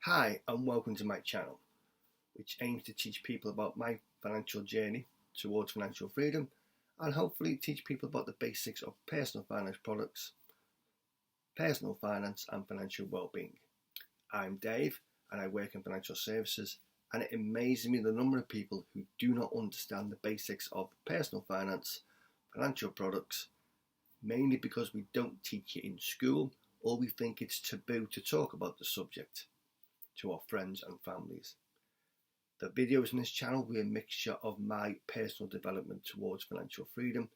Hi and welcome to my channel, which aims to teach people about my financial journey towards financial freedom and hopefully teach people about the basics of personal finance products, personal finance and financial well-being. I'm Dave and I work in financial services, and it amazes me the number of people who do not understand the basics of personal finance, financial products, mainly because we don't teach it in school or we think it's taboo to talk about the subject to our friends and families. The videos in this channel will be a mixture of my personal development towards financial freedom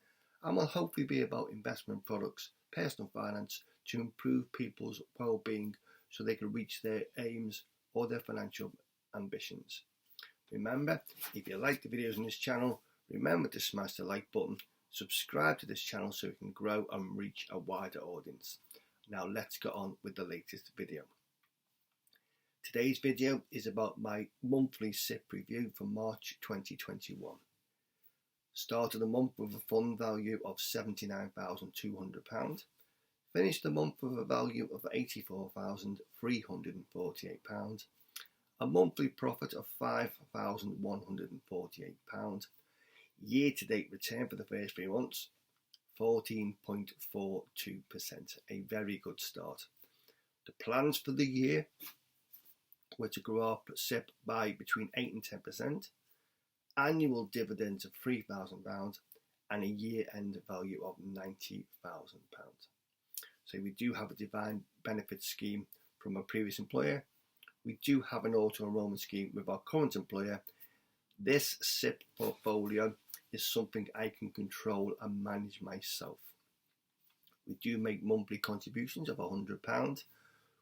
and will hopefully be about investment products, personal finance to improve people's well-being so they can reach their aims or their financial ambitions. Remember, if you like the videos in this channel, remember to smash the like button, subscribe to this channel so we can grow and reach a wider audience. Now let's get on with the latest video. Today's video is about my monthly SIPP review for March 2021. Started the month with a fund value of £79,200. Finished the month with a value of £84,348. A monthly profit of £5,148. Year-to-date return for the first 3 months, 14.42%. A very good start. The plans for the year were to grow up SIPP by between 8 and 10%, annual dividends of £3,000 and a year-end value of £90,000. So we do have a defined benefit scheme from a previous employer. We do have an auto-enrollment scheme with our current employer. This SIPP portfolio is something I can control and manage myself. We do make monthly contributions of £100.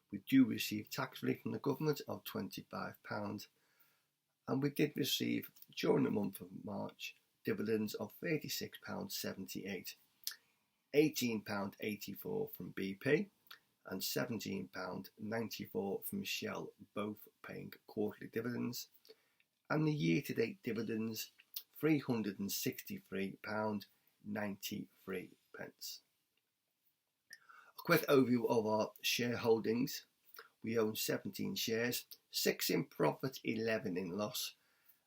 We do receive tax relief from the government of £25, and we did receive during the month of March dividends of £36.78, £18.84 from BP and £17.94 from Shell, both paying quarterly dividends, and the year-to-date dividends £363.93. A quick overview of our shareholdings. We own 17 shares, 6 in profit, 11 in loss,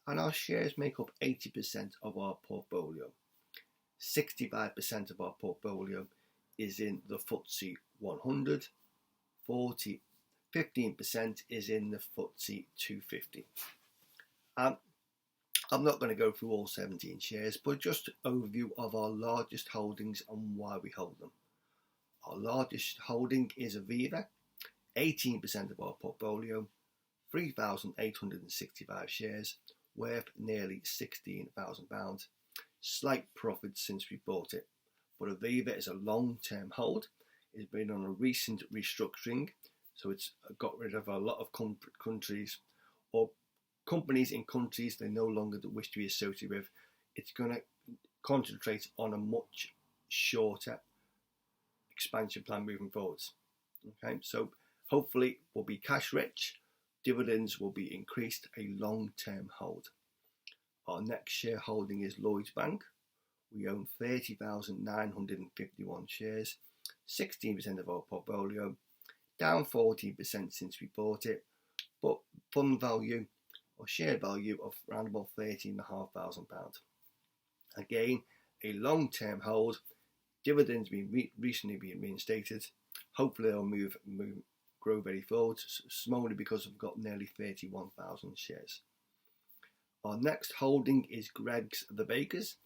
and our shares make up 80% of our portfolio. 65% of our portfolio is in the FTSE 100, 15% is in the FTSE 250. I'm not going to go through all 17 shares, but just an overview of our largest holdings and why we hold them. Our largest holding is Aviva, 18% of our portfolio, 3,865 shares, worth nearly £16,000. Slight profit since we bought it, but Aviva is a long-term hold. It's been on a recent restructuring, so it's got rid of a lot of countries or companies in countries they no longer wish to be associated with. It's going to concentrate on a much shorter expansion plan moving forwards. Okay, so hopefully we'll be cash rich, dividends will be increased, a long-term hold. Our next shareholding is Lloyds Bank. We own 30,951 shares, 16% of our portfolio, down 14% since we bought it, but fund value or share value of around about £13,500. Again, a long-term hold. Dividends recently been reinstated. Hopefully they'll grow very forward, slowly, because we've got nearly 31,000 shares. Our next holding is Greggs the Bakers,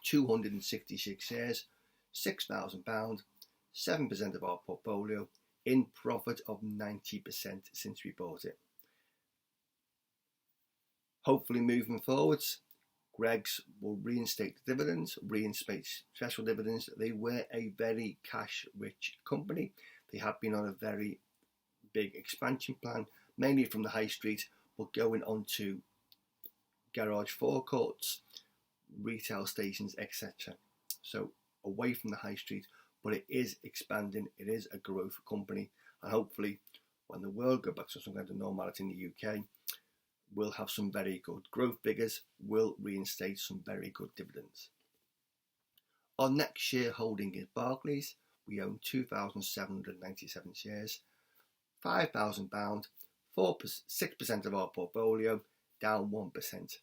266 shares, £6,000, 7% of our portfolio, in profit of 90% since we bought it. Hopefully moving forwards, Greggs will reinstate the dividends, reinstate special dividends. They were a very cash-rich company. They have been on a very big expansion plan, mainly from the high street, but going on to garage forecourts, retail stations, etc. So away from the high street, but it is expanding. It is a growth company, and hopefully when the world goes back to some kind of normality in the UK, we'll have some very good growth figures, will reinstate some very good dividends. Our next shareholding is Barclays. We own 2,797 shares, £5,000, 6% of our portfolio down 1%.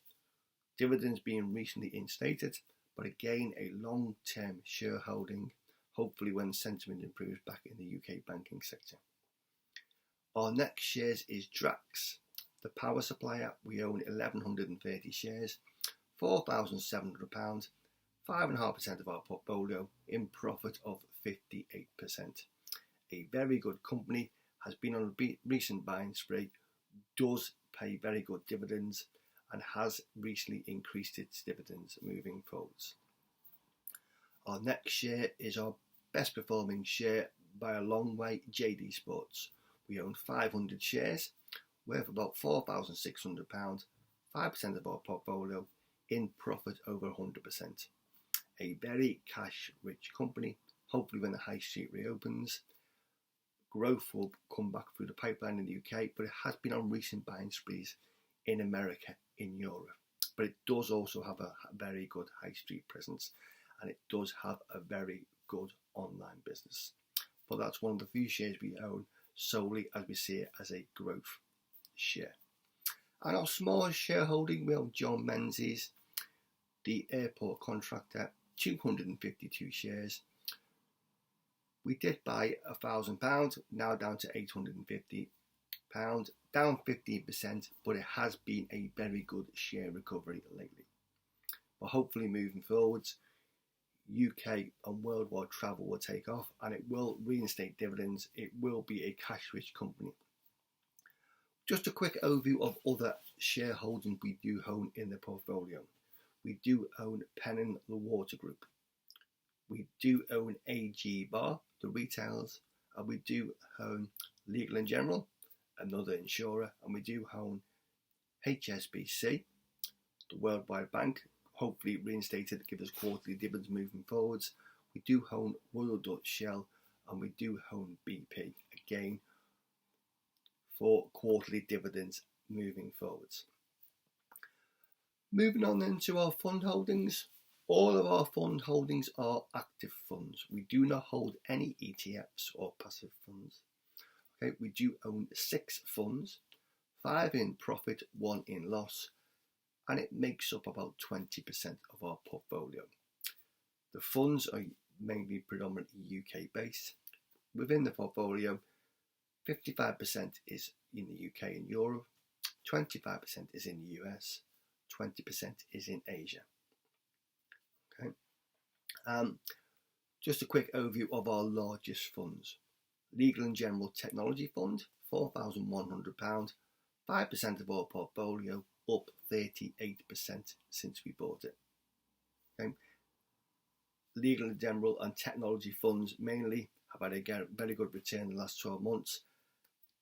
Dividends being recently instated, but again a long-term shareholding, hopefully when sentiment improves back in the UK banking sector. Our next shares is Drax, the power supplier. We own 1,130 shares, £4,700, 5.5% of our portfolio, in profit of 58%. A very good company, has been on a recent buying spree, does pay very good dividends, and has recently increased its dividends moving forwards. Our next share is our best performing share by a long way, JD Sports. We own 500 shares, worth about £4,600, 5% of our portfolio, in profit over 100%. A very cash rich company. Hopefully when the high street reopens, growth will come back through the pipeline in the UK, but it has been on recent buying sprees in America, in Europe. But it does also have a very good high street presence, and it does have a very good online business. But that's one of the few shares we own solely as we see it as a growth share. And our smallest shareholding, we own John Menzies, the airport contractor, 252 shares. We did buy £1,000, now down to £850, down 15%, but it has been a very good share recovery lately. But hopefully moving forwards, UK and worldwide travel will take off, and it will reinstate dividends. It will be a cash-rich company. Just a quick overview of other shareholdings we do own in the portfolio. We do own Pennon the Water Group. We do own AG Bar, the retailers, and we do own Legal & General, another insurer, and we do own HSBC, the Worldwide Bank, hopefully reinstated to give us quarterly dividends moving forwards. We do own Royal Dutch Shell, and we do own BP, again for quarterly dividends moving forwards. Moving on then to our fund holdings. All of our fund holdings are active funds. We do not hold any ETFs or passive funds. Okay, we do own 6 funds, 5 in profit, 1 in loss, and it makes up about 20% of our portfolio. The funds are mainly predominantly UK based. Within the portfolio, 55% is in the UK and Europe, 25% is in the US, 20% is in Asia. Okay. Just a quick overview of our largest funds. Legal & General Technology Fund, £4,100, 5% of our portfolio, up 38% since we bought it. Okay. Legal & General and Technology Funds mainly have had a very good return in the last 12 months.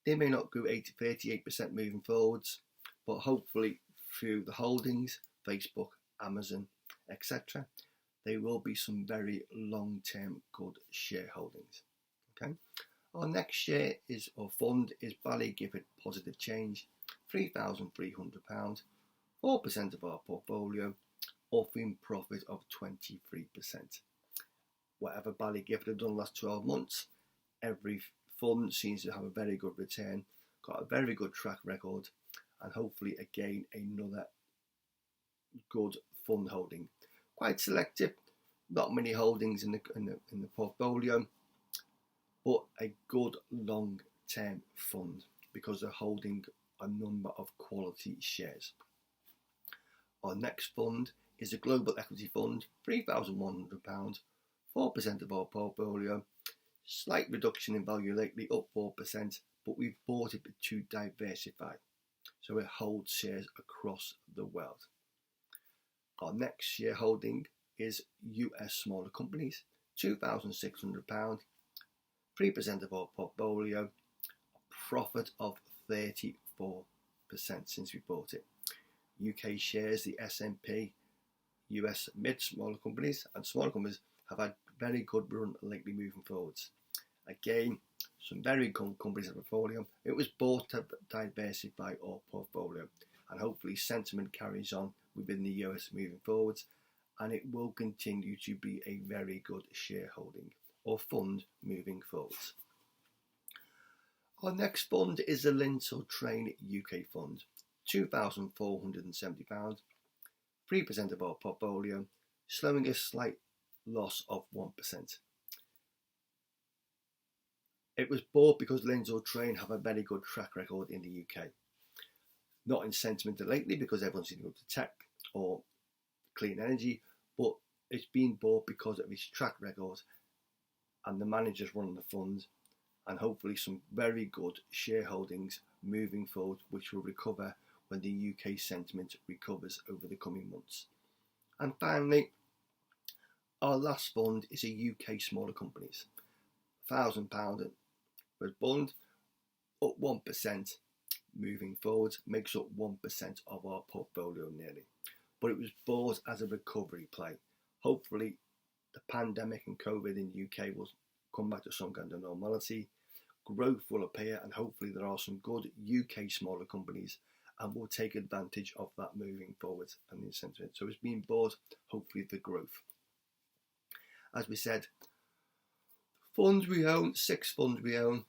They may not go 38% moving forwards, but hopefully through the holdings, Facebook, Amazon, etc., there will be some very long-term good shareholdings. Okay. Our next share is, or fund, is Ballygifford Positive Change, £3,300, 4% of our portfolio, offering profit of 23%. Whatever Ballygifford have done the last 12 months, every fund seems to have a very good return, got a very good track record, and hopefully again another good fund holding. Quite selective, not many holdings in the portfolio, but a good long-term fund because they're holding a number of quality shares. Our next fund is a Global Equity Fund, £3,100, 4% of our portfolio. Slight reduction in value lately, up 4%, but we've bought it to diversify, so it holds shares across the world. Our next shareholding is US Smaller Companies, £2,600, 3% of our portfolio, a profit of 34% since we bought it. UK shares, the S&P, US mid-smaller companies and smaller companies have had very good run lately moving forwards. Again, some very good companies in the portfolio. It was bought to diversify our portfolio, and hopefully sentiment carries on within the US moving forwards, and it will continue to be a very good shareholding or fund moving forwards. Our next fund is the Lindsell Train UK Fund, £2,470, 3% of our portfolio, showing a slight loss of 1%. It was bought because Lindsell Train have a very good track record in the UK. Not in sentiment lately because everyone's going to go to tech or clean energy, but it's been bought because of its track record and the managers running the fund, and hopefully some very good shareholdings moving forward, which will recover when the UK sentiment recovers over the coming months. And finally, our last fund is a UK smaller companies. £1,000 was bond, up 1%, moving forward, makes up 1% of our portfolio nearly. But it was bought as a recovery play. Hopefully the pandemic and COVID in the UK will come back to some kind of normality. Growth will appear, and hopefully there are some good UK smaller companies and we'll take advantage of that moving forward and the incentive. So it's being bought hopefully for growth. As we said, funds we own, 6 funds we own,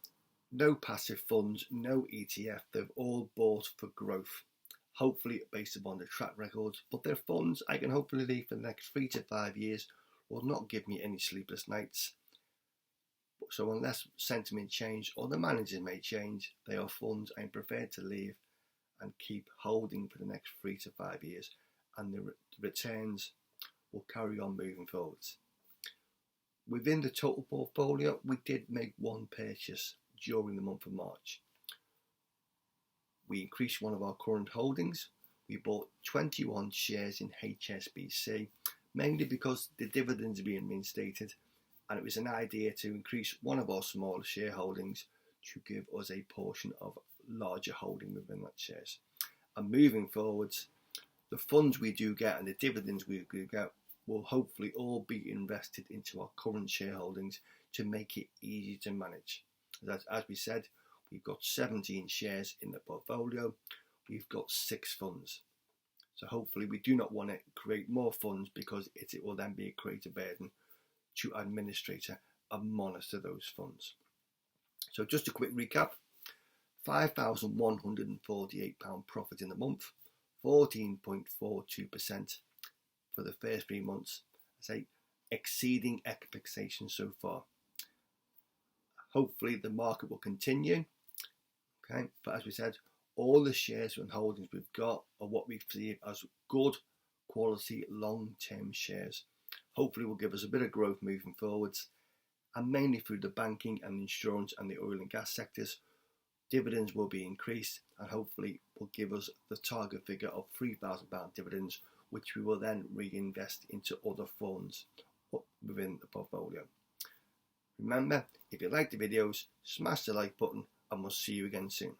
no passive funds, no ETF, they've all bought for growth. Hopefully based upon the track records, but their funds I can hopefully leave for the next 3 to 5 years will not give me any sleepless nights. So unless sentiment change or the managers may change, they are funds I'm prepared to leave and keep holding for the next 3 to 5 years, and the returns will carry on moving forwards. Within the total portfolio, we did make one purchase during the month of March. We increased one of our current holdings. We bought 21 shares in HSBC, mainly because the dividends are being reinstated, and it was an idea to increase one of our smaller shareholdings to give us a portion of larger holding within that shares. And moving forwards, the funds we do get and the dividends we do get will hopefully all be invested into our current shareholdings to make it easy to manage. As we said, we've got 17 shares in the portfolio, we've got 6 funds. So hopefully we do not want to create more funds because it will then be a greater burden to administrator and monitor those funds. So just a quick recap, £5,148 profit in the month, 14.42% for the first 3 months, exceeding expectations so far. Hopefully the market will continue, okay, but as we said, all the shares and holdings we've got are what we see as good quality long-term shares. Hopefully will give us a bit of growth moving forwards, and mainly through the banking and insurance and the oil and gas sectors. Dividends will be increased and hopefully will give us the target figure of £3,000 dividends, which we will then reinvest into other funds within the portfolio. Remember, if you like the videos, smash the like button and we'll see you again soon.